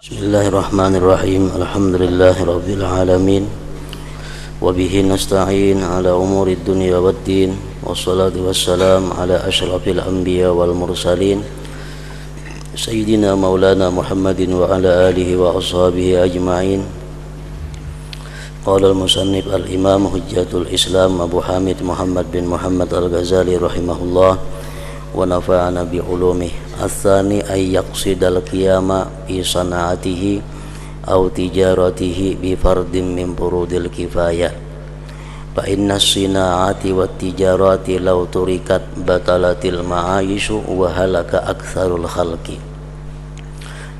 Bismillahirrahmanirrahim. Alhamdulillahirabbil alamin. Wa bihi nasta'in ala umuri dunya waddin. Wassalatu wassalam ala asyrafil anbiya wal mursalin. Sayyidina Maulana Muhammadin wa ala alihi wa ashabihi ajma'in. Qala al-musannif al-imam hujjatul Islam Abu Hamid Muhammad bin Muhammad al-Ghazali rahimahullah wa nafa'ana bi ulumih. Ats-tsani ay yaqsidal qiyama fi sana'atihi aw tijaratihi bi fardin min furudil kifayah. Fa inna as-sina'ati wat tijarati law turikat batalatil ma'ayishu wa halaka aktsarul khalqi.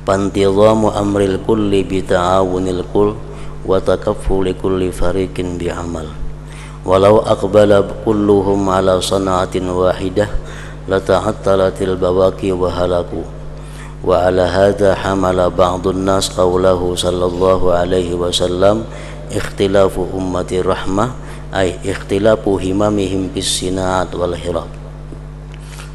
Pantizamu amril kulli bi ta'awunil kull wa takaffuli kulli fariqin bi amal. Walau aqbala kulluhum ala sana'atin wahidah lata'attalatil bawaqi wa halaku. Wa ala hadha hamala ba'dun nas qawlahu sallallahu alaihi wasallam ikhtilafu ummati rahmah ay ikhtilafu himamihim bis sina'at wal hirab.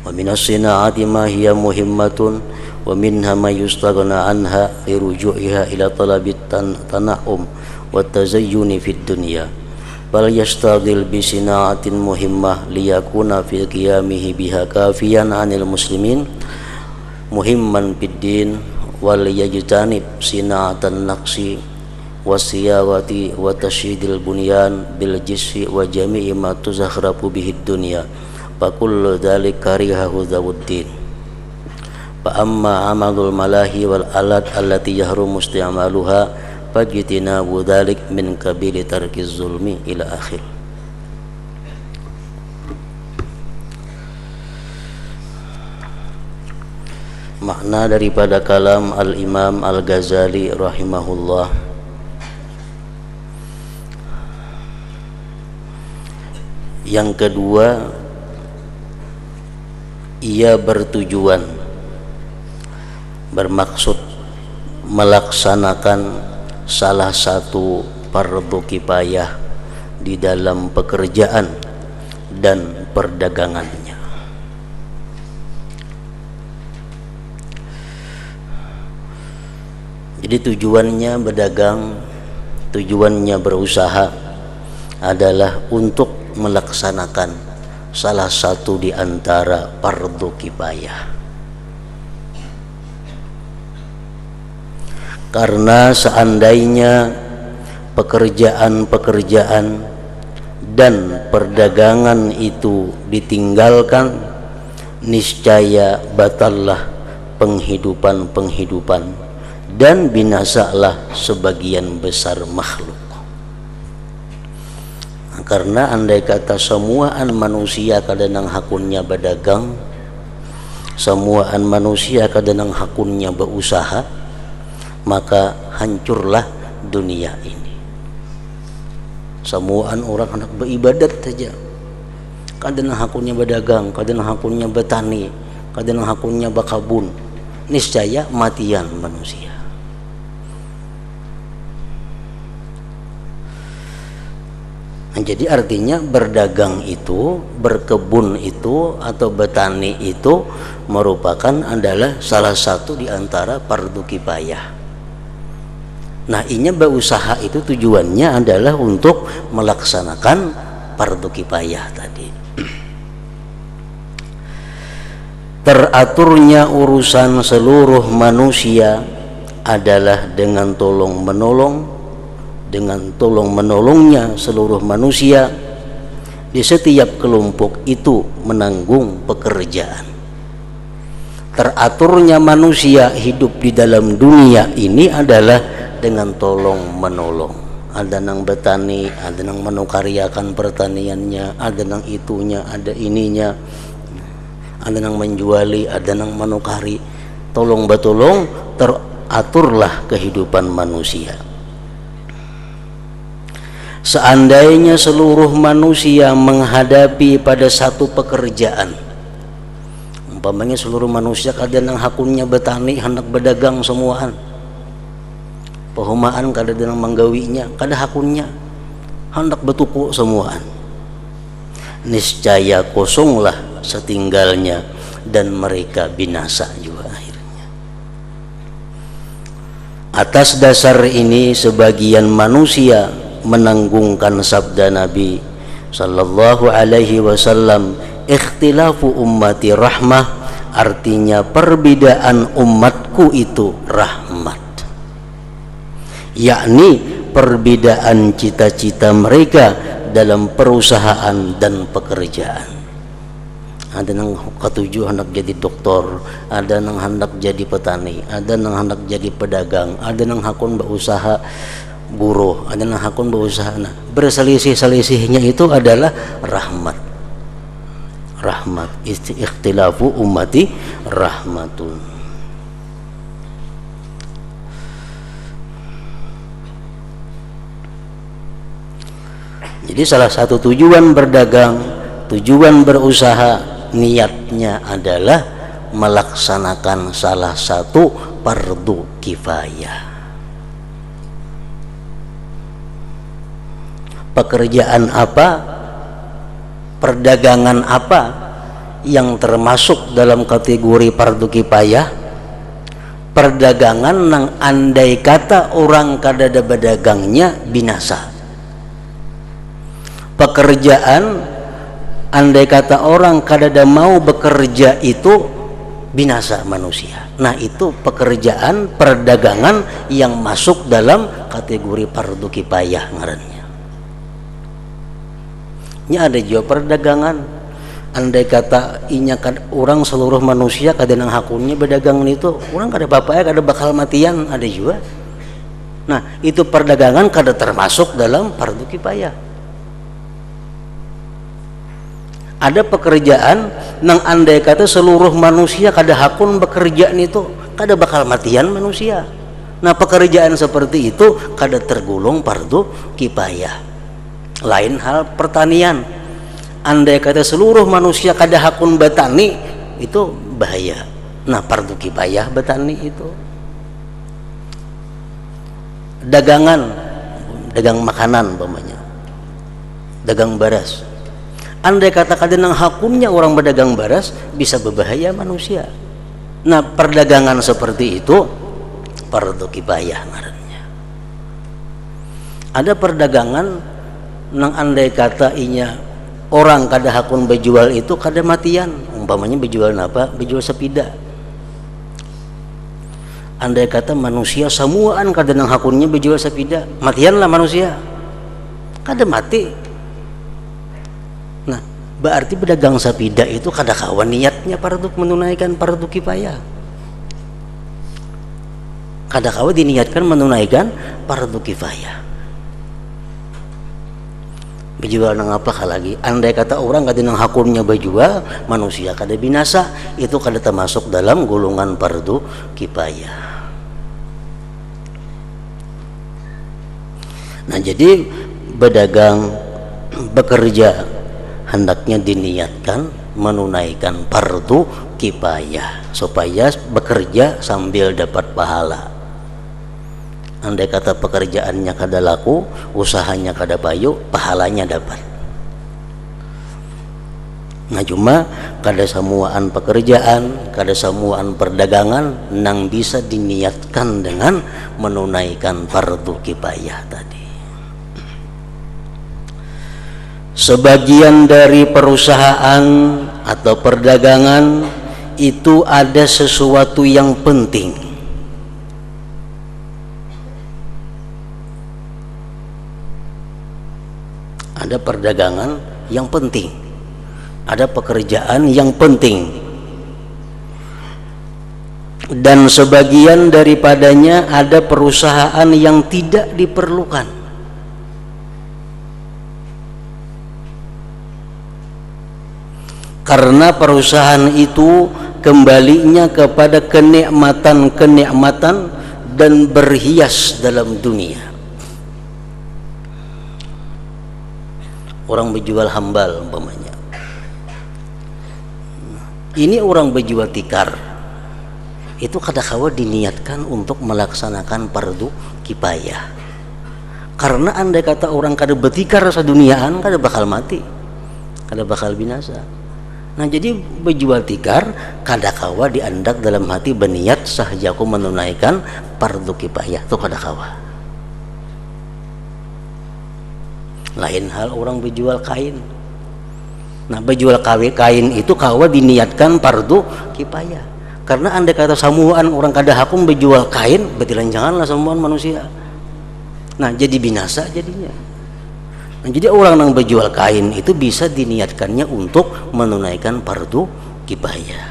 Wa minas sina'ati ma hiya muhimmatun wa minha ma yustaghna anha fi ruju'iha ila talabit tana'um wa tazayyuni fid dunya. Bal yastaghil bi sina'atin muhimmah liyakuna fi qiyamihi biha kafiyan 'anil muslimin muhimman fid din wal yajtanib sina'atan naqsi wasiyawati wa tasydil bunyan bil jisfi wa jami'i ma tuzakhrafu bihi dunya fa kullu dzalika karihahu zawuddin. Fa amma amalul malahi wal alat allati yahrumu isti'maluha fajtinabu dzalik min kabili tarkiz zulmi ila akhir. Makna daripada kalam Al-Imam Al-Ghazali rahimahullah. Yang kedua, ia bermaksud melaksanakan salah satu fardu kifayah di dalam pekerjaan dan perdagangannya. Jadi tujuannya berdagang, tujuannya berusaha adalah untuk melaksanakan salah satu di antara fardu kifayah. Karena seandainya pekerjaan-pekerjaan dan perdagangan itu ditinggalkan, niscaya batallah penghidupan-penghidupan dan binasalah sebagian besar makhluk. Karena andai kata semuaan manusia kadang hakunnya berdagang, semuaan manusia kadang hakunnya berusaha, maka hancurlah dunia ini. Semuaan orang hendak beribadat saja, kadang hakunnya berdagang, kadang hakunnya bertani, kadang hakunnya berkebun, niscaya matian manusia. Jadi artinya berdagang itu, berkebun itu atau bertani itu merupakan adalah salah satu di antara fardu kifayah. Nah, ini berusaha itu tujuannya adalah untuk melaksanakan fardu kifayah tadi. Teraturnya urusan seluruh manusia adalah dengan tolong menolong, dengan tolong menolongnya seluruh manusia. Di setiap kelompok itu menanggung pekerjaan. Teraturnya manusia hidup di dalam dunia ini adalah dengan tolong menolong. Ada nang bertani, ada nang menukaryakan pertaniannya, ada nang itunya, ada ininya, ada nang menjuali, ada nang menukari. Tolong betolong, teraturlah kehidupan manusia. Seandainya seluruh manusia menghadapi pada satu pekerjaan, umpamanya seluruh manusia kadang hakunnya bertani, hendak berdagang semuaan, perumahan kadang menggawinya, kadang hakunnya hendak bertuku semuaan, niscaya kosonglah setinggalnya dan mereka binasa juga akhirnya. Atas dasar ini sebagian manusia menanggungkan sabda Nabi sallallahu alaihi wasallam, ikhtilafu ummati rahmah, artinya perbedaan umatku itu rahmat, yakni perbedaan cita-cita mereka dalam perusahaan dan pekerjaan. Ada yang ketujuh hendak jadi doktor, ada yang hendak jadi petani, ada yang hendak jadi pedagang, ada yang hakun berusaha buruh, ada yang hakun berusaha. Nah, berselisih-selisihnya itu adalah rahmat. Rahmat, ikhtilafu ummati rahmatun. Jadi salah satu tujuan berdagang, tujuan berusaha, niatnya adalah melaksanakan salah satu fardu kifayah. Pekerjaan apa, perdagangan apa yang termasuk dalam kategori fardu kifayah? Perdagangan nang andai kata orang kadada bedagangnya binasa. Pekerjaan andai kata orang kadada mau bekerja itu binasa manusia. Nah, itu pekerjaan perdagangan yang masuk dalam kategori fardu kifayah ngarannya. Ini ada juga perdagangan andai kata inya orang seluruh manusia kada nang hakunnya berdagangan itu orang kada apa-apa ya, kada bakal matian, ada juga. Nah, itu perdagangan kada termasuk dalam fardu kifayah. Ada pekerjaan nang andai kata seluruh manusia kada hakun bekerja itu kada bakal matian manusia. Nah, pekerjaan seperti itu kada tergolong fardu kifayah. Lain hal pertanian, andai kata seluruh manusia kada hakun bertani itu bahaya. Nah, fardu kifayah bertani itu. Dagangan, dagang makanan umpamanya, dagang beras, andai kata kada nang hakumnya orang berdagang beras bisa berbahaya manusia. Nah, perdagangan seperti itu fardu kifayah ngarannya. Ada perdagangan nang andai kata inya orang kada hakun berjual itu kada matian. Umpamanya berjual apa? Berjual sepida. Andai kata manusia semuaan kada nang hakunnya berjual sepida, matianlah manusia. Kada mati. Nah, berarti pedagang sepeda itu kada kawan niatnya fardu menunaikan fardu kifayah. Kada kawan diniatkan menunaikan fardu kifayah. Berjual nang apa lagi? Andai kata orang kada nang hakunnya berjual, manusia kada binasa, itu kada termasuk dalam golongan fardu kifayah. Nah, jadi berdagang, bekerja hendaknya diniatkan menunaikan fardu kifayah supaya bekerja sambil dapat pahala. Andai kata pekerjaannya kada laku, usahanya kada payu, pahalanya dapat. Nah, cuma kada semuaan pekerjaan, kada semuaan perdagangan nang bisa diniatkan dengan menunaikan fardu kifayah tadi. Sebagian dari perusahaan atau perdagangan itu ada sesuatu yang penting. Ada perdagangan yang penting, ada pekerjaan yang penting, dan sebagian daripadanya ada perusahaan yang tidak diperlukan. Karena perusahaan itu kembalinya kepada kenikmatan-kenikmatan dan berhias dalam dunia. Orang berjual hambal umpamanya, ini orang berjual tikar, itu kadang-kadang diniatkan untuk melaksanakan fardu kifayah. Karena andai kata orang kada bertikar seduniaan kada bakal mati, kada bakal binasa. Nah jadi berjual tikar kadakawa diandak dalam hati berniat sahajaku menunaikan fardu kifayah itu kadakawa. Lain hal orang berjual kain. Nah berjual kain itu kawa diniatkan fardu kifayah. Karena andai kata samuan orang kadahakum berjual kain, betilan janganlah samuan manusia. Nah jadi binasa jadinya. Nah, jadi orang yang berjual kain itu bisa diniatkannya untuk menunaikan fardu kifayah.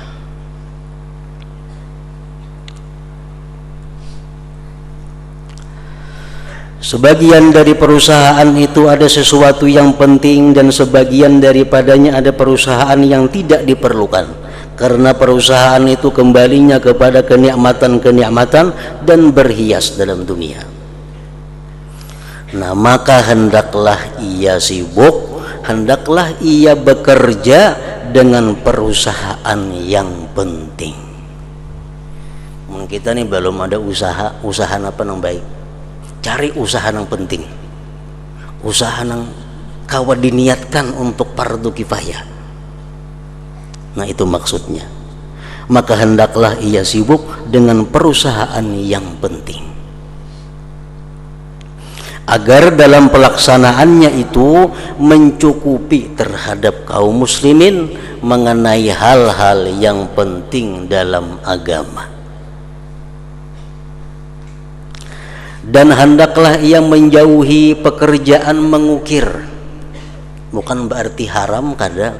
Sebagian dari perusahaan itu ada sesuatu yang penting dan sebagian daripadanya ada perusahaan yang tidak diperlukan. Karena perusahaan itu kembalinya kepada kenikmatan-kenikmatan dan berhias dalam dunia. Nah maka hendaklah ia sibuk, hendaklah ia bekerja dengan perusahaan yang penting. Kita nih belum ada usaha apa yang baik. Cari usaha yang penting, usaha yang kawan diniatkan untuk fardu kifayah. Nah itu maksudnya. Maka hendaklah ia sibuk dengan perusahaan yang penting, agar dalam pelaksanaannya itu mencukupi terhadap kaum muslimin mengenai hal-hal yang penting dalam agama. Dan hendaklah ia menjauhi pekerjaan mengukir. Bukan berarti haram kada,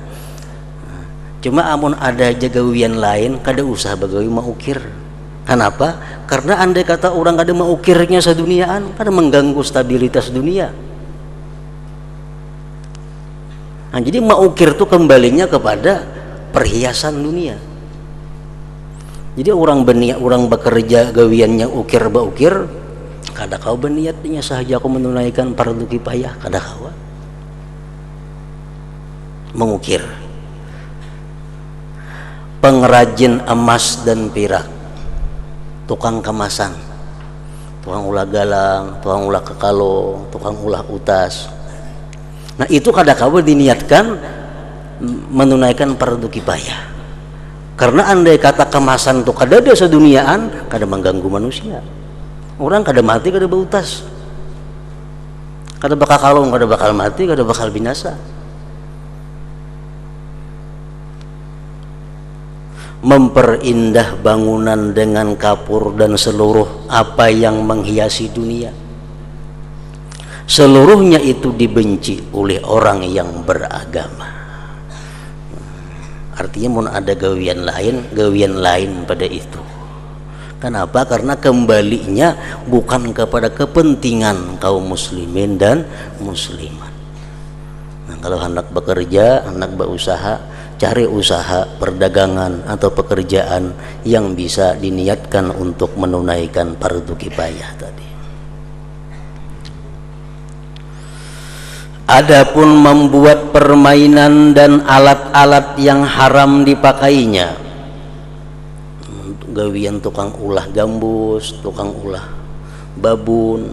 cuma amun ada jagawian lain kada usah bagawi mengukir. Kenapa? Karena andai kata orang kada mengukirnya seduniaan, kada mengganggu stabilitas dunia. Nah, jadi mengukir itu kembalinya kepada perhiasan dunia. Jadi orang berniat, orang bekerja gawiannya ukir baukir, kada kau berniatnya sahaja aku menunaikan fardu kifayah, kada kau mengukir. Pengrajin emas dan perak, tukang kemasan, tukang ulah galang, tukang ulah kekalo, tukang ulah utas. Nah itu kadang-kadang diniatkan menunaikan fardu kifayah. Karena andai kata kemasan itu kada ada seduniaan, kada mengganggu manusia. Orang kada mati, kada bautas, kada bakal kalong, kada bakal mati, kada bakal binasa. Memperindah bangunan dengan kapur dan seluruh apa yang menghiasi dunia, seluruhnya itu dibenci oleh orang yang beragama. Artinya mun ada gawian lain pada itu. Kenapa? Karena kembalinya bukan kepada kepentingan kaum muslimin dan muslimat. Nah, kalau hendak bekerja, hendak berusaha, cari usaha perdagangan atau pekerjaan yang bisa diniatkan untuk menunaikan fardu kifayah tadi. Adapun membuat permainan dan alat-alat yang haram dipakainya, gawian tukang ulah gambus, tukang ulah babun,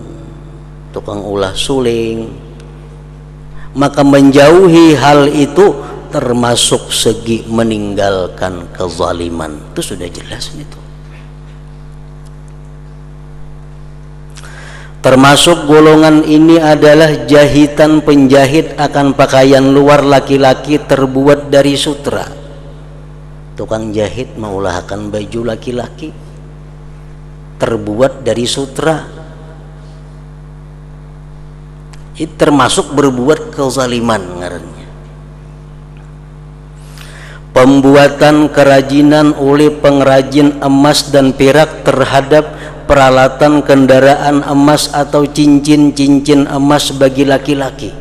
tukang ulah suling, maka menjauhi hal itu termasuk segi meninggalkan kezaliman. Itu sudah jelas itu. Termasuk golongan ini adalah jahitan penjahit akan pakaian luar laki-laki terbuat dari sutra. Tukang jahit mengulahkan baju laki-laki terbuat dari sutra. Itu termasuk berbuat kezaliman ngarannya. Pembuatan kerajinan oleh pengrajin emas dan perak terhadap peralatan kendaraan emas atau cincin-cincin emas bagi laki-laki.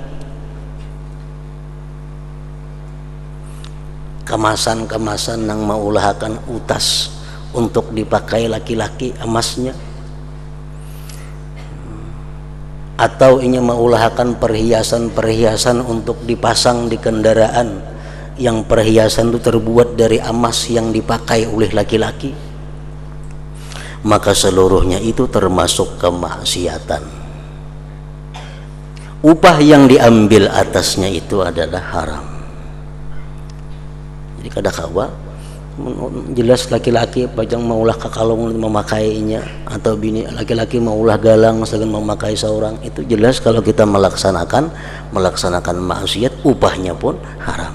Kemasan-kemasan yang mengulahkan utas untuk dipakai laki-laki emasnya, atau ini mengulahkan perhiasan-perhiasan untuk dipasang di kendaraan yang perhiasan itu terbuat dari emas yang dipakai oleh laki-laki, maka seluruhnya itu termasuk kemaksiatan. Upah yang diambil atasnya itu adalah haram. Jadi jadi kada kawa jelas laki-laki pajang maulah kakalong memakainya atau bini laki-laki maulah galang sedang memakai seorang, itu jelas kalau kita melaksanakan maksiat upahnya pun haram.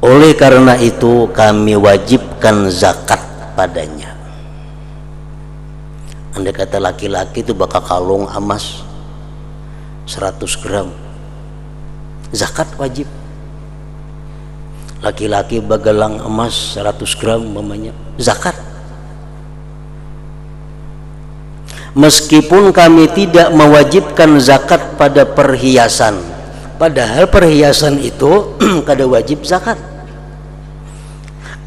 Oleh karena itu kami wajibkan zakat padanya. Andai kata laki-laki itu bakal kalung emas 100 gram, zakat wajib. Laki-laki bagalang emas 100 gram umpamanya, zakat. Meskipun kami tidak mewajibkan zakat pada perhiasan, padahal perhiasan itu kada wajib zakat.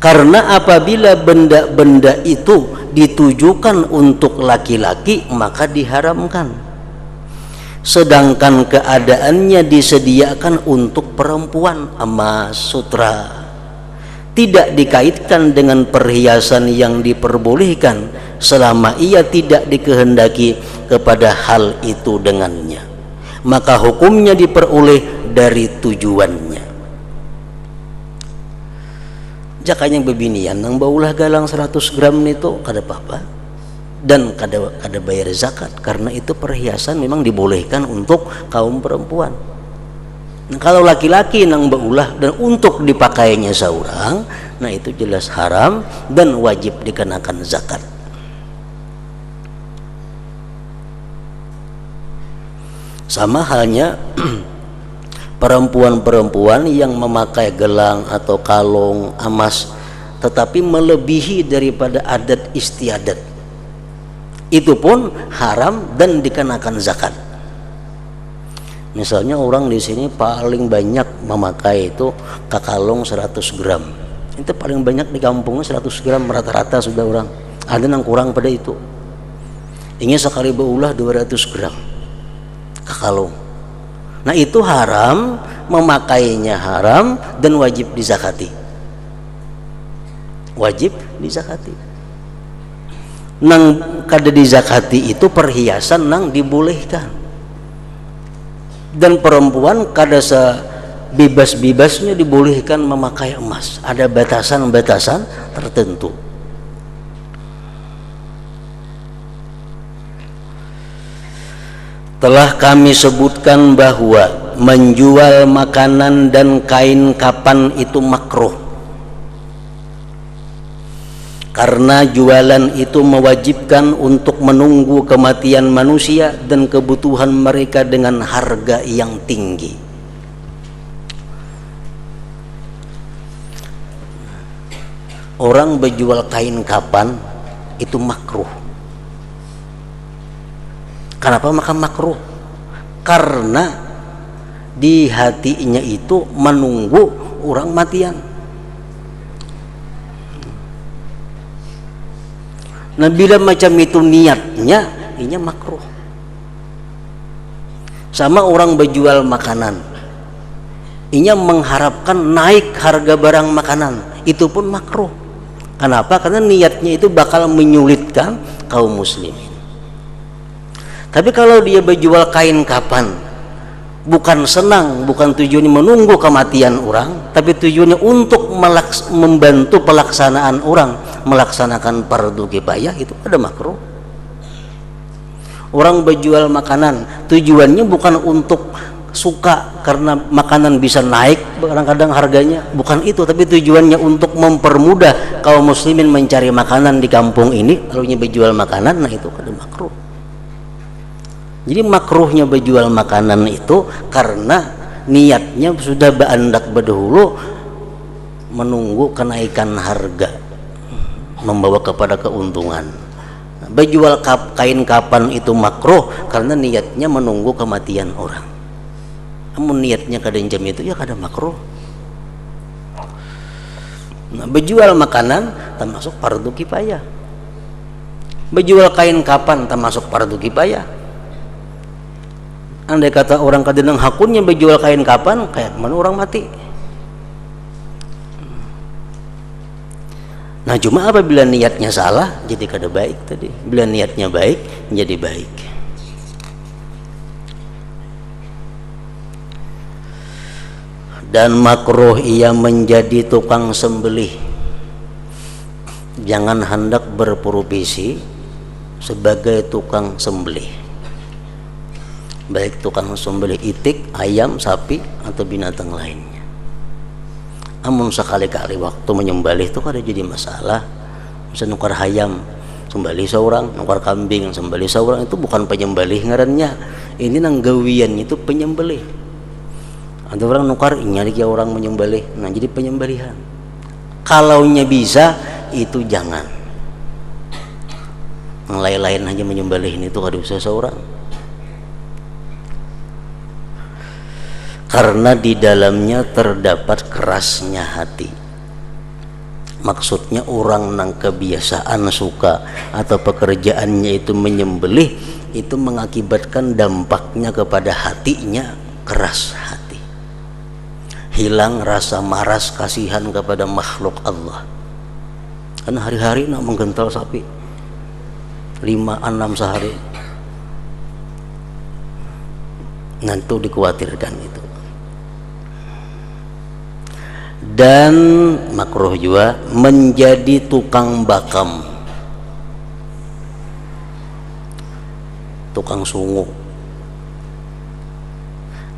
Karena apabila benda-benda itu ditujukan untuk laki-laki maka diharamkan, sedangkan keadaannya disediakan untuk perempuan. Emas, sutra tidak dikaitkan dengan perhiasan yang diperbolehkan selama ia tidak dikehendaki kepada hal itu dengannya, maka hukumnya diperoleh dari tujuannya. Jakanya bebinian nang baulah galang 100 gram itu kada apa-apa dan kada bayar zakat, karena itu perhiasan memang dibolehkan untuk kaum perempuan. Nah, kalau laki-laki nang baulah dan untuk dipakainya seorang, nah itu jelas haram dan wajib dikenakan zakat. Sama halnya perempuan-perempuan yang memakai gelang atau kalung emas tetapi melebihi daripada adat istiadat, itu pun haram dan dikenakan zakat. Misalnya orang di sini paling banyak memakai itu kalung 100 gram, itu paling banyak di kampungnya 100 gram rata-rata sudah orang. Ada yang kurang pada itu, ingin sekali beulah 200 gram kalung. Nah itu haram, memakainya haram dan wajib dizakati. Wajib dizakati. Nang kada dizakati itu perhiasan nang dibolehkan. Dan perempuan kada sebebas-bebasnya dibolehkan memakai emas. Ada batasan-batasan tertentu. Telah kami sebutkan bahwa menjual makanan dan kain kapan itu makruh, karena jualan itu mewajibkan untuk menunggu kematian manusia dan kebutuhan mereka dengan harga yang tinggi. Orang berjual kain kapan itu makruh. Kenapa maka makruh? Karena di hatinya itu menunggu orang matian. Nah bila macam itu niatnya, ini makruh. Sama orang berjual makanan, ini mengharapkan naik harga barang makanan, itu pun makruh. Kenapa? Karena niatnya itu bakal menyulitkan kaum muslimin. Tapi kalau dia berjual kain kapan, bukan senang, bukan tujuannya menunggu kematian orang, tapi tujuannya untuk membantu pelaksanaan orang melaksanakan fardu kifayah, itu ada makruh. Orang berjual makanan tujuannya bukan untuk suka karena makanan bisa naik kadang-kadang harganya, bukan itu, tapi tujuannya untuk mempermudah kaum muslimin mencari makanan di kampung ini, lalu berjual makanan, nah itu ada makruh. Jadi makruhnya berjual makanan itu karena niatnya sudah berandak berdahulu menunggu kenaikan harga, membawa kepada keuntungan. Berjual kain kapan itu makruh karena niatnya menunggu kematian orang. Namun niatnya kada jam itu ya kada makruh. Nah, berjual makanan termasuk fardu kifayah. Berjual kain kapan termasuk fardu kifayah. Andai kata orang kadang hakunnya berjual kain kapan, kayak mana orang mati. Nah cuma apabila niatnya salah jadi kada baik tadi. Bila niatnya baik jadi baik. Dan makruh ia menjadi tukang sembelih. Jangan hendak berprofesi sebagai tukang sembelih, baik tukang sembelih itik, ayam, sapi atau binatang lainnya. Amun sekali-kali waktu menyembelih itu kada jadi masalah. Misalnya nukar ayam sembelih seorang, nukar kambing sembelih seorang, itu bukan penyembelih ngarannya. Ini nanggawian itu penyembelih. Ada orang nukar nyari orang menyembelih, nah jadi penyembelihan. Kalaunya bisa itu jangan. Yang lain-lain aja menyembelih itu kada usah seorang. Karena di dalamnya terdapat kerasnya hati. Maksudnya orang nang kebiasaan suka atau pekerjaannya itu menyembelih, itu mengakibatkan dampaknya kepada hatinya keras hati. Hilang rasa maras kasihan kepada makhluk Allah. Kan hari-hari nak menggental sapi 5-6 sehari. Nanti dikhawatirkan itu. Dan makruh juga menjadi tukang bakam, tukang sungu,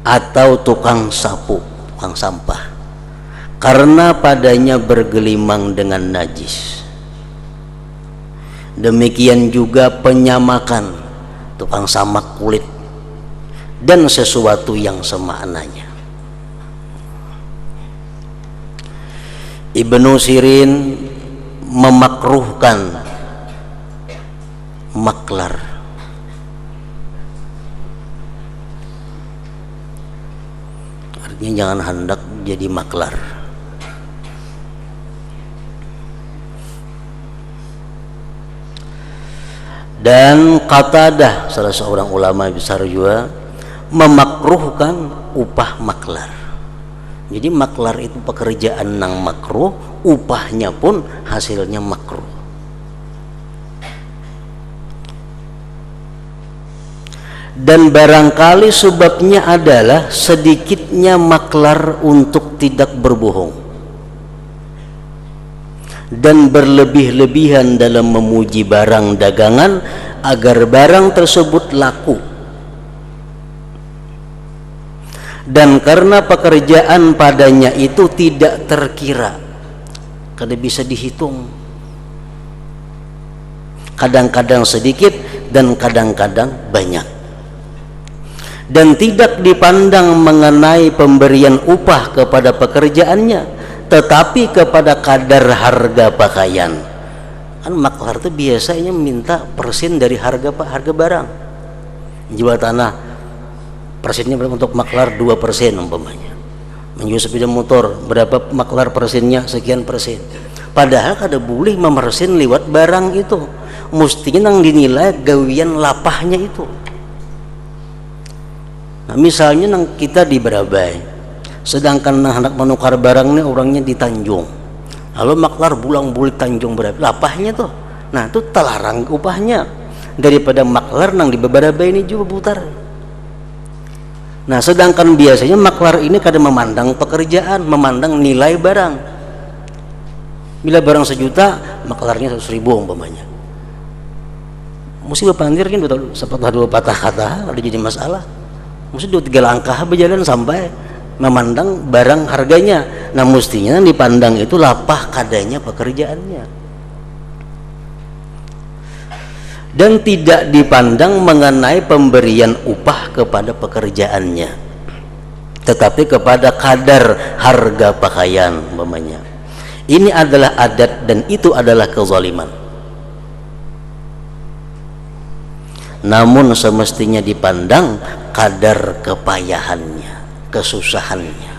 atau tukang sapu, tukang sampah, karena padanya bergelimang dengan najis. Demikian juga penyamakan, tukang samak kulit, dan sesuatu yang semaknanya. Ibnu Sirin memakruhkan maklar. Artinya jangan hendak jadi maklar. Dan Qatadah, salah seorang ulama besar juga, memakruhkan upah maklar. Jadi maklar itu pekerjaan nang makruh, upahnya pun hasilnya makruh. Dan barangkali sebabnya adalah sedikitnya maklar untuk tidak berbohong dan berlebih-lebihan dalam memuji barang dagangan agar barang tersebut laku. Dan karena pekerjaan padanya itu tidak terkira, kada bisa dihitung, kadang-kadang sedikit dan kadang-kadang banyak, dan tidak dipandang mengenai pemberian upah kepada pekerjaannya, tetapi kepada kadar harga pakaian. Kan maklar itu biasanya minta persen dari harga barang. Jual tanah, persennya berapa untuk maklar? 2% umpamanya. Menjual sepeda motor, berapa maklar persennya? Sekian persen. Padahal kada boleh memersen lewat barang itu. Mestinya nang dinilai gawian lapahnya itu. Nah, misalnya nang kita di Barabai, sedangkan nang hendak menukar barangnya orangnya di Tanjung. Lalu maklar bulang bulik Tanjung berapa? Lapahnya tuh. Nah, itu telarang upahnya. Daripada maklar nang di Barabai ini juga putar. Nah, sedangkan biasanya maklar ini kadang memandang pekerjaan, memandang nilai barang. Bila barang 1 juta, maklarnya 100.000 umpamanya. Mesti berpandir kan dua patah kata, ada jadi masalah. Mesti 2-3 langkah berjalan sampai memandang barang harganya. Nah, mestinya dipandang itu lapah kadanya pekerjaannya. Dan tidak dipandang mengenai pemberian upah kepada pekerjaannya, tetapi kepada kadar harga pakaian umpamanya. Ini adalah adat dan itu adalah kezaliman. Namun semestinya dipandang kadar kepayahannya, kesusahannya.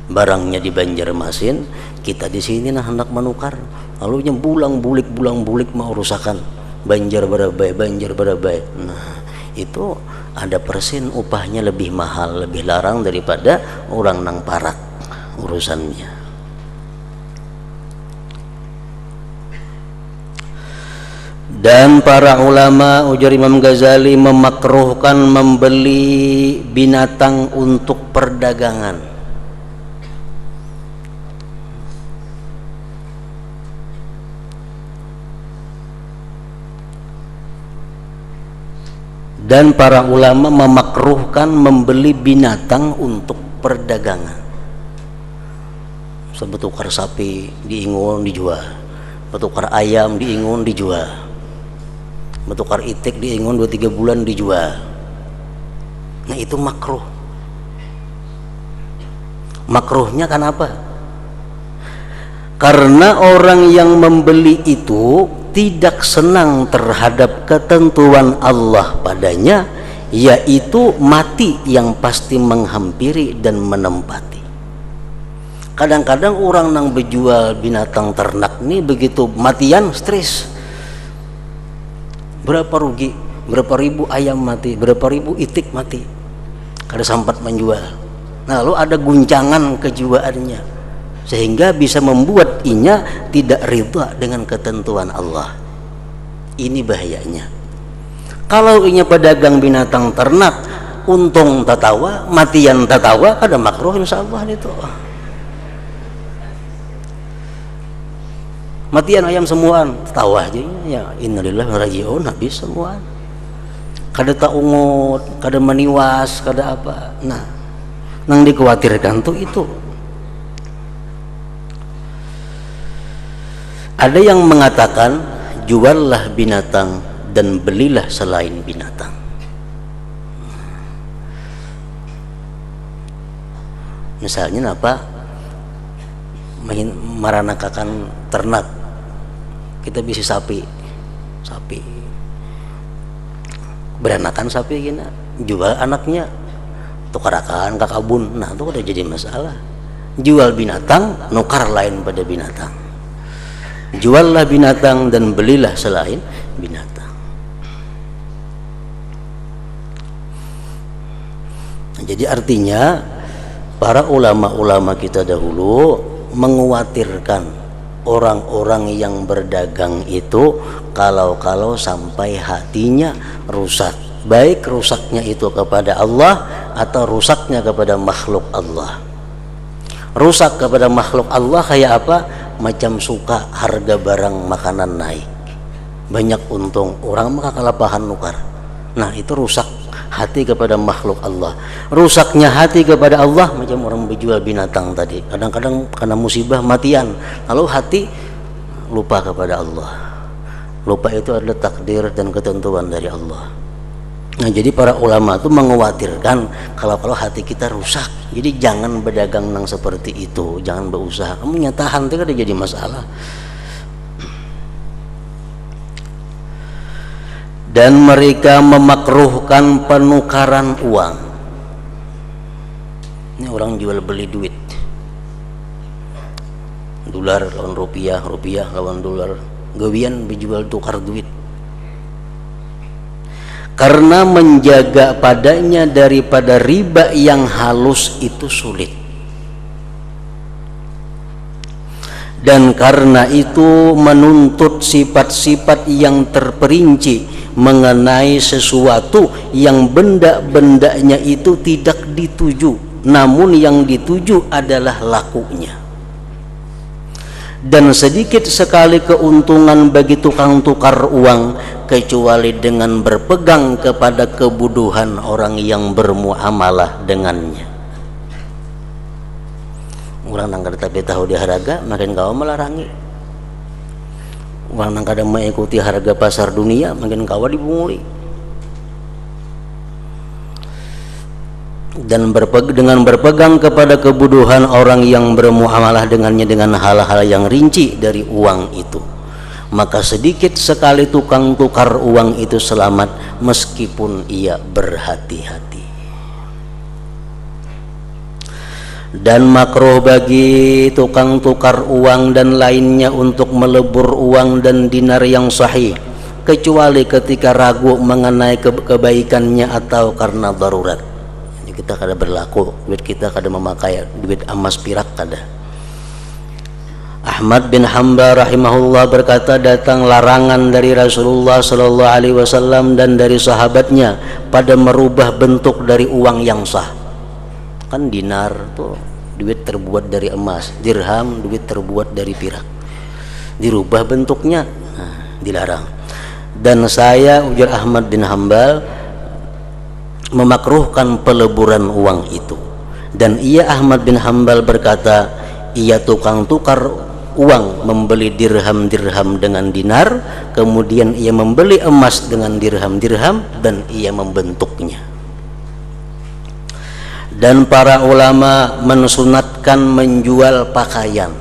Barangnya di Banjarmasin, kita di sini nah hendak menukar, lalu bulang bulik mau rusakan. Banjar Barabai. Nah, itu ada persen upahnya lebih mahal, lebih larang daripada orang nang parak urusannya. Dan para ulama, ujar Imam Ghazali, memakruhkan membeli binatang untuk perdagangan. Dan para ulama memakruhkan membeli binatang untuk perdagangan. Sebetukar sapi diingun dijual, betukar ayam diingun dijual, betukar itik diingun 2-3 bulan dijual. Nah itu makruh. Makruhnya kenapa? Karena orang yang membeli itu tidak senang terhadap ketentuan Allah padanya, yaitu mati yang pasti menghampiri dan menempati. Kadang-kadang orang yang berjual binatang ternak ini begitu matian stres. Berapa rugi, berapa ribu ayam mati, berapa ribu itik mati, kada sempat menjual. Nah, lalu ada guncangan kejiwaannya sehingga bisa membuat inya tidak ridha dengan ketentuan Allah. Ini bahayanya. Kalau inya pedagang binatang ternak, untung tatawa, matian tatawa, kada makruh insyaallah itu. Matian ayam semuaan, tawa aja ya, innalillahi wa inna ilaihi raji'un, habis semuaan. Kada taungut, kada meniwas, kada apa. Nah, nang dikhawatirkan tuh itu. Ada yang mengatakan juallah binatang dan belilah selain binatang. Misalnya apa? Meranakakan ternak, kita bisa sapi beranakan sapi gini, jual anaknya tukarakan ke kabun. Nah itu udah jadi masalah. Jual binatang nukar lain pada binatang, juallah binatang dan belilah selain binatang. Nah, jadi artinya para ulama-ulama kita dahulu mengkhawatirkan orang-orang yang berdagang itu kalau sampai hatinya rusak, baik rusaknya itu kepada Allah atau rusaknya kepada makhluk Allah. Rusak kepada makhluk Allah kayak apa? Macam suka harga barang makanan naik, banyak untung, orang maka kelapahan nukar. Nah itu rusak hati kepada makhluk Allah. Rusaknya hati kepada Allah macam orang berjual binatang tadi, kadang-kadang karena musibah matian, lalu hati lupa kepada Allah. Lupa itu adalah takdir dan ketentuan dari Allah. Nah jadi para ulama itu mengkhawatirkan kalau hati kita rusak. Jadi jangan berdagang nang seperti itu, jangan berusaha. Kamu nyatahan itu kan jadi masalah. Dan mereka memakruhkan penukaran uang. Ini orang jual beli duit, dolar lawan rupiah, rupiah lawan dolar, gawian dijual tukar duit. Karena menjaga padanya daripada riba yang halus itu sulit. Dan karena itu menuntut sifat-sifat yang terperinci mengenai sesuatu yang benda-bendanya itu tidak dituju, namun yang dituju adalah lakunya. Dan sedikit sekali keuntungan bagi tukang tukar uang kecuali dengan berpegang kepada kebodohan orang yang bermuamalah dengannya. Orang nang kada tapi tahu dia harga makin kau melarangi. Orang nang kada mengikuti harga pasar dunia makin kau dibunguli. Dan dengan berpegang kepada kebodohan orang yang bermuamalah dengannya dengan hal-hal yang rinci dari uang itu, maka sedikit sekali tukang tukar uang itu selamat meskipun ia berhati-hati. Dan makruh bagi tukang tukar uang dan lainnya untuk melebur uang dan dinar yang sahih, kecuali ketika ragu mengenai kebaikannya atau karena darurat. Jadi kita kada berlaku, duit kita kada memakai duit emas pirak kada. Ahmad bin Hanbal rahimahullah berkata, datang larangan dari Rasulullah sallallahu alaihi wasallam dan dari sahabatnya pada merubah bentuk dari uang yang sah. Kan dinar tuh duit terbuat dari emas, dirham duit terbuat dari pirak, dirubah bentuknya, nah, dilarang. Dan saya, ujar Ahmad bin Hanbal, memakruhkan peleburan uang itu. Dan ia Ahmad bin Hambal berkata, ia tukang tukar uang, membeli dirham-dirham dengan dinar, kemudian ia membeli emas dengan dirham-dirham dan ia membentuknya. Dan para ulama mensunatkan menjual pakaian.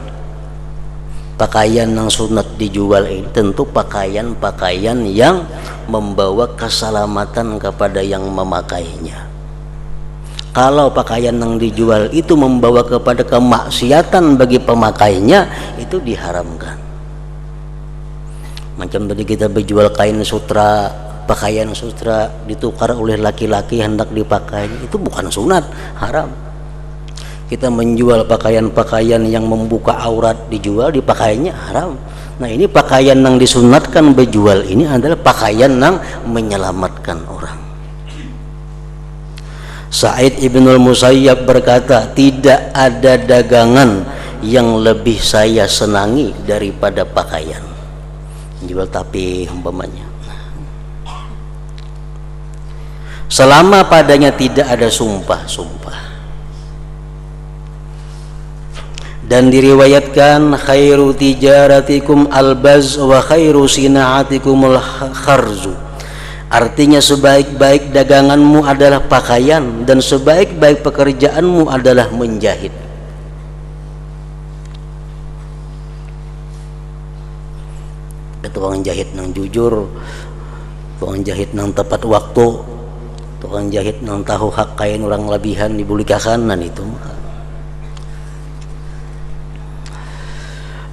Pakaian yang sunat dijual ini tentu pakaian-pakaian yang membawa keselamatan kepada yang memakainya. Kalau pakaian yang dijual itu membawa kepada kemaksiatan bagi pemakainya, itu diharamkan. Macam tadi kita berjual kain sutra, pakaian sutra ditukar oleh laki-laki hendak dipakai, itu bukan sunat, haram. Kita menjual pakaian-pakaian yang membuka aurat dijual, dipakainya haram. Nah, ini pakaian yang disunatkan berjual ini adalah pakaian yang menyelamatkan orang. Sa'id ibnul Musayyab berkata, tidak ada dagangan yang lebih saya senangi daripada pakaian. Jual tapi umpamanya, selama padanya tidak ada sumpah-sumpah. Dan diriwayatkan, khairu tijaratikum albaz wa khairu sina'atikumul kharzu. Artinya sebaik-baik daganganmu adalah pakaian dan sebaik-baik pekerjaanmu adalah menjahit. Tukang jahit nang jujur, tukang jahit nang tepat waktu, tukang jahit nang tahu hak kain orang lebihan dibulikakan, dan itu.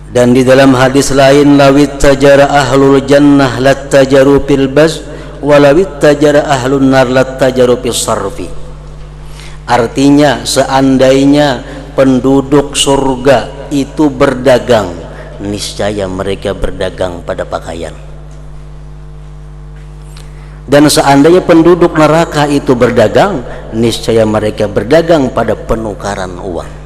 Dan di dalam hadis lain, lawit tajara ahlul jannah lat tajaru fil baz walawit tajara ahlun nar lat tajaru fis sarfi. Artinya, seandainya penduduk surga itu berdagang, niscaya mereka berdagang pada pakaian. Dan seandainya penduduk neraka itu berdagang, niscaya mereka berdagang pada penukaran uang.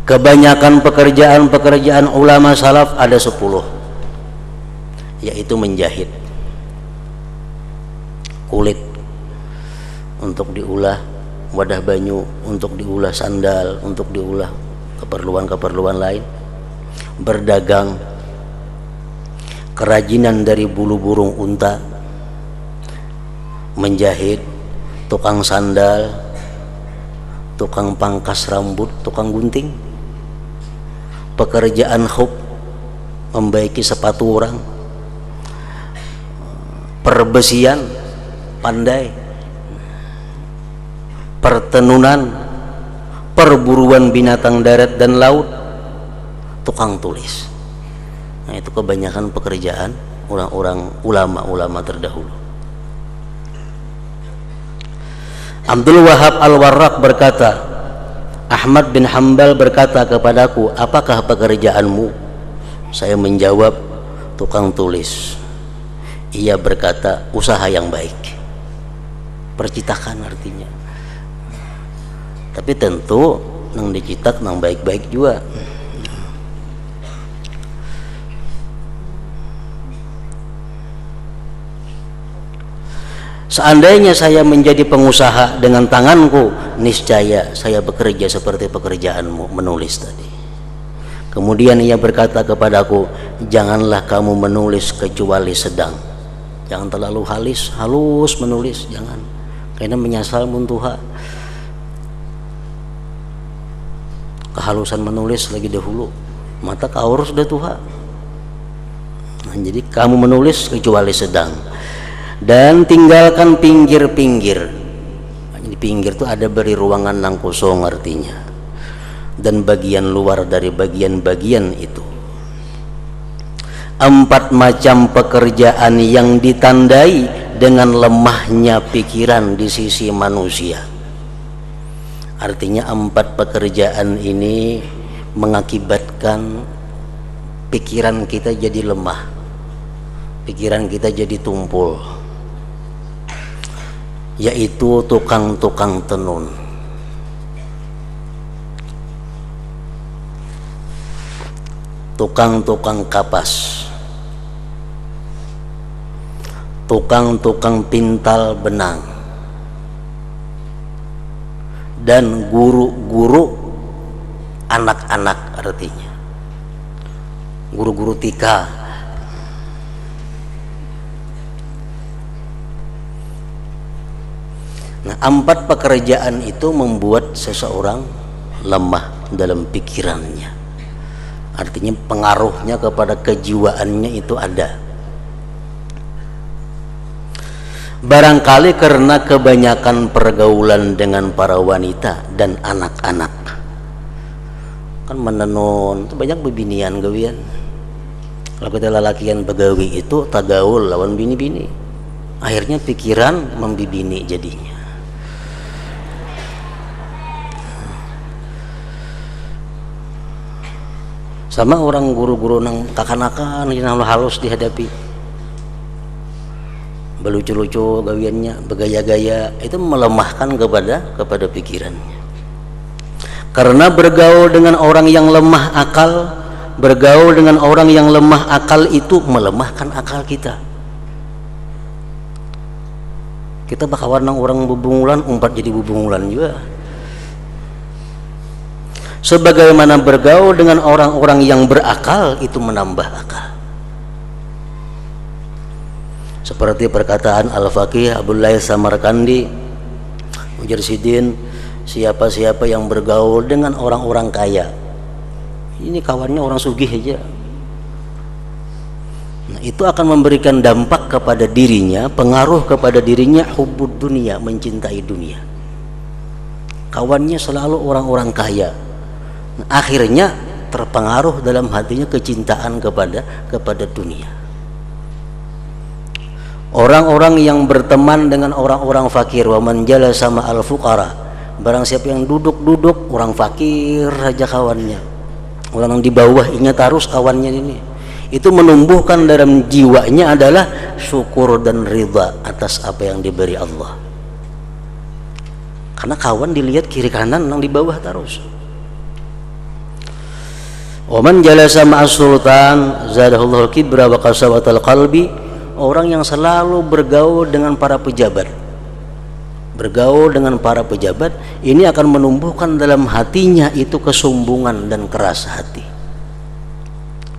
Kebanyakan pekerjaan-pekerjaan ulama salaf ada 10, yaitu menjahit kulit untuk diulah wadah banyu, untuk diulah sandal, untuk diulah keperluan-keperluan lain, berdagang, kerajinan dari bulu burung unta, menjahit, tukang sandal, tukang pangkas rambut, tukang gunting, pekerjaan khub, membaiki sepatu orang, perbesian, pandai, pertenunan, perburuan binatang darat dan laut, tukang tulis. Nah, itu kebanyakan pekerjaan orang-orang ulama-ulama terdahulu. Abdul Wahab Al-Warraq berkata, Ahmad bin Hambal berkata kepadaku, apakah pekerjaanmu? Saya menjawab, tukang tulis. Ia berkata, usaha yang baik. Percitakan artinya. Tapi tentu nang dicitak nang baik-baik juga. Seandainya saya menjadi pengusaha dengan tanganku, niscaya saya bekerja seperti pekerjaanmu, menulis tadi. Kemudian ia berkata kepadaku, janganlah kamu menulis kecuali sedang. Jangan terlalu halus menulis, jangan. Karena menyasal muntuha. Kehalusan menulis lagi dahulu, mata kaur sudah tuha. Nah, jadi kamu menulis kecuali sedang. Dan tinggalkan pinggir-pinggir. Di pinggir itu ada beri ruangan nang kosong artinya, dan bagian luar dari bagian-bagian itu. 4 macam pekerjaan yang ditandai dengan lemahnya pikiran di sisi manusia. Artinya 4 pekerjaan ini mengakibatkan pikiran kita jadi lemah, pikiran kita jadi tumpul, yaitu tukang-tukang tenun, tukang-tukang kapas, tukang-tukang pintal benang, dan guru-guru anak-anak, artinya guru-guru tika. Nah, 4 pekerjaan itu membuat seseorang lemah dalam pikirannya. Artinya pengaruhnya kepada kejiwaannya itu ada. Barangkali karena kebanyakan pergaulan dengan para wanita dan anak-anak. Kan menenun itu banyak bebinian gawian. Kalau kita lalakian begawi itu tagaul lawan bini-bini. Akhirnya pikiran membibini jadinya. Sama orang guru-guru nang kakanakan yang halus dihadapi, belucu-lucu gawiannya, bergaya-gaya, itu melemahkan kepada pikirannya. Karena bergaul dengan orang yang lemah akal, bergaul dengan orang yang lemah akal itu melemahkan akal kita. Kita bakawan nang orang bubungulan umpat jadi bubungulan juga. Sebagaimana bergaul dengan orang-orang yang berakal itu menambah akal. Seperti perkataan Al-Faqih Abdul Laith Samarkandi, ujar Sidin, siapa-siapa yang bergaul dengan orang-orang kaya, ini kawannya orang sugih aja, nah, itu akan memberikan dampak kepada dirinya, pengaruh kepada dirinya, hubbud dunia, mencintai dunia. Kawannya selalu orang-orang kaya, akhirnya terpengaruh dalam hatinya kecintaan kepada dunia. Orang-orang yang berteman dengan orang-orang fakir, wa man jalasa ma'al fuqara, barang siapa yang duduk-duduk orang fakir saja kawannya, orang yang di bawah ingat harus kawannya ini, itu menumbuhkan dalam jiwanya adalah syukur dan ridha atas apa yang diberi Allah. Karena kawan dilihat kiri kanan yang di bawah terus. Wa man jalasa ma'as sultan zadahullahu kibra wa qasawatal qalbi, orang yang selalu bergaul dengan para pejabat, bergaul dengan para pejabat ini akan menumbuhkan dalam hatinya itu kesombongan dan keras hati,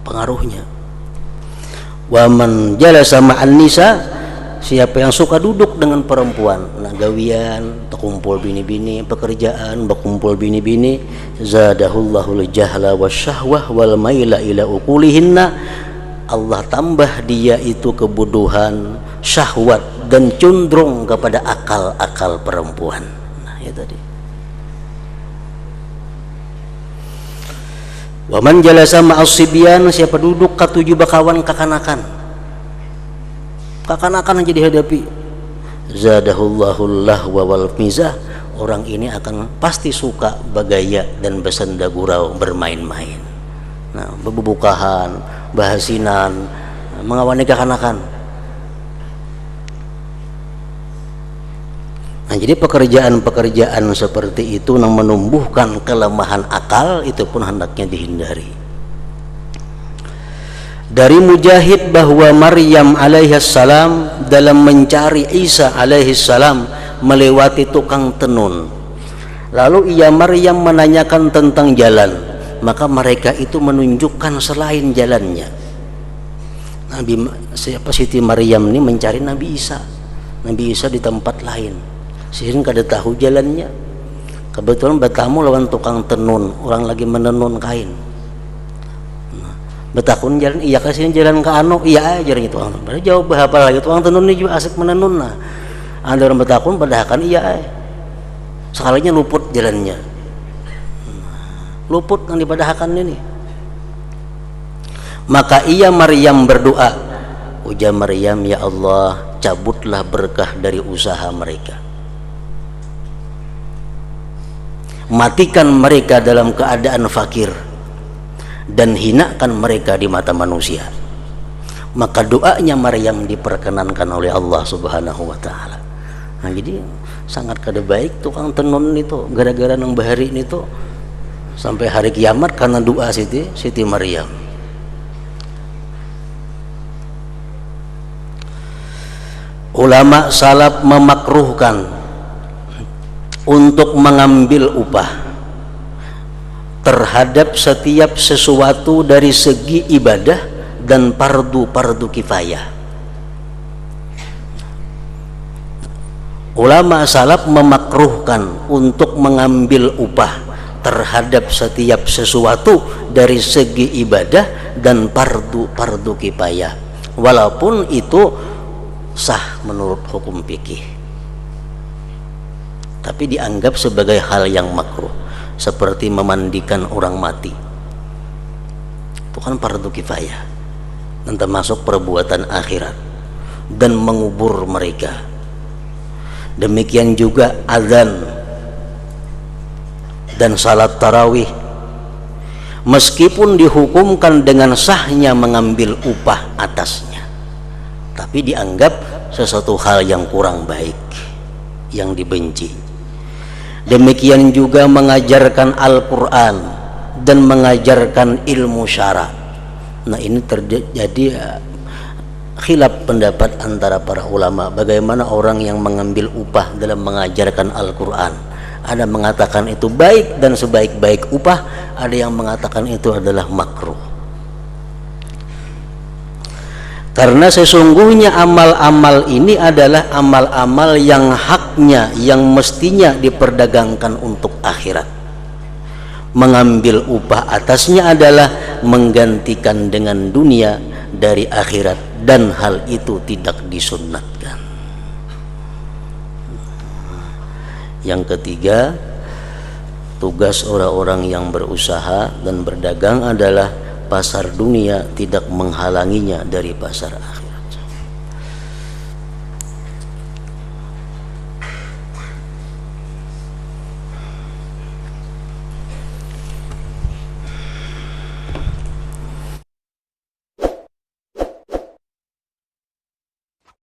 pengaruhnya. Wa man jalasa ma'an nisa, siapa yang suka duduk dengan perempuan, nah gawian, terkumpul bini-bini, pekerjaan, berkumpul bini-bini, zadahullahu al-jahla wasyahwah wal maila ila uqulihinna, Allah tambah dia itu kebodohan, syahwat, dan cenderung kepada akal-akal perempuan. Nah, ya tadi. Wa man jalasa ma'as sibyan, siapa duduk katuju bakawan kakanakan, kakanakan yang jadi hadapi, zadahullahu lahwa wal mizah, orang ini akan pasti suka bergaya dan bersenda gurau, bermain-main, nah bebubukahan, bahasinan, mengawani kakanakan. Nah, jadi pekerjaan-pekerjaan seperti itu yang menumbuhkan kelemahan akal itu pun hendaknya dihindari. Dari Mujahid bahwa Maryam alaihissalam dalam mencari Isa alaihissalam melewati tukang tenun, lalu ia Maryam menanyakan tentang jalan, maka mereka itu menunjukkan selain jalannya. Siti Maryam ini mencari Nabi Isa di tempat lain, sehingga kada tahu jalannya. Kebetulan bertamu lawan tukang tenun, orang lagi menenun kain. Betakun jalan, iya kasih jalan ke anu, iya aja gitu. Padahal jauh berapa lagi tukang tenun ini juga asik menenun. Nah, ada orang betakun padahakan iya, sekalinya luput jalannya, luput yang dipadahakan ini. Maka ia Maryam berdoa, ujar Maryam, ya Allah, cabutlah berkah dari usaha mereka, matikan mereka dalam keadaan fakir, dan hinakan mereka di mata manusia. Maka doanya Maryam diperkenankan oleh Allah Subhanahu wa taala. Nah, jadi sangat kada baik tukang tenun itu, gara-gara nang bahari itu sampai hari kiamat karena doa Siti Maryam. ulama salaf memakruhkan untuk mengambil upah terhadap setiap sesuatu dari segi ibadah dan fardu kifayah. Ulama salaf memakruhkan untuk mengambil upah terhadap setiap sesuatu dari segi ibadah dan fardu kifayah, walaupun itu sah menurut hukum fikih, tapi dianggap sebagai hal yang makruh, seperti memandikan orang mati. Itu kan fardu kifayah dan termasuk perbuatan akhirat, dan mengubur mereka. Demikian juga azan dan salat tarawih, meskipun dihukumkan dengan sahnya mengambil upah atasnya, tapi dianggap sesuatu hal yang kurang baik, yang dibenci. Demikian juga mengajarkan Al-Quran dan mengajarkan ilmu syara. Nah, ini terjadi khilaf pendapat antara para ulama bagaimana orang yang mengambil upah dalam mengajarkan Al-Quran. Ada mengatakan itu baik dan sebaik-baik upah, ada yang mengatakan itu adalah makruh. Karena sesungguhnya amal-amal ini adalah amal-amal yang haknya, yang mestinya diperdagangkan untuk akhirat. Mengambil upah atasnya adalah menggantikan dengan dunia dari akhirat, dan hal itu tidak disunnatkan. Yang ketiga, tugas orang-orang yang berusaha dan berdagang adalah pasar dunia tidak menghalanginya dari pasar akhirat.